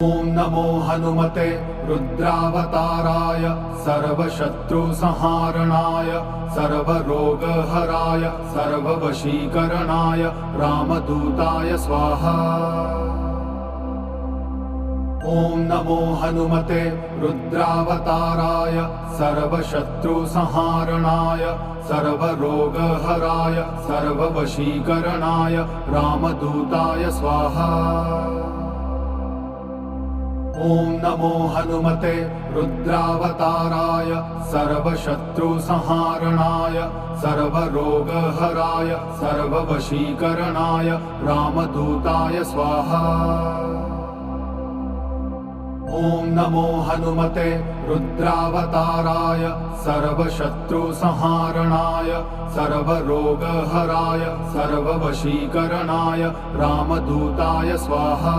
ॐ नमो हनुमते रुद्रावताराय सर्वशत्रुसंहारणाय सर्वरोगहराय सर्ववशीकरणाय रामदूताय स्वाहा। ॐ नमो हनुमते रुद्रावताराय सर्वशत्रुसंहारणाय सर्वरोगहराय सर्ववशीकरणाय रामदूताय स्वाहा। ॐ नमो हनुमते रुद्रावताराय सर्वशत्रुसंहारणाय सर्वरोगहराय सर्ववशीकरणाय रामदूताय स्वाहा। ॐ नमो हनुमते रुद्रावताराय सर्वशत्रुसंहारणाय सर्वरोगहराय सर्ववशीकरणाय रामदूताय स्वाहा।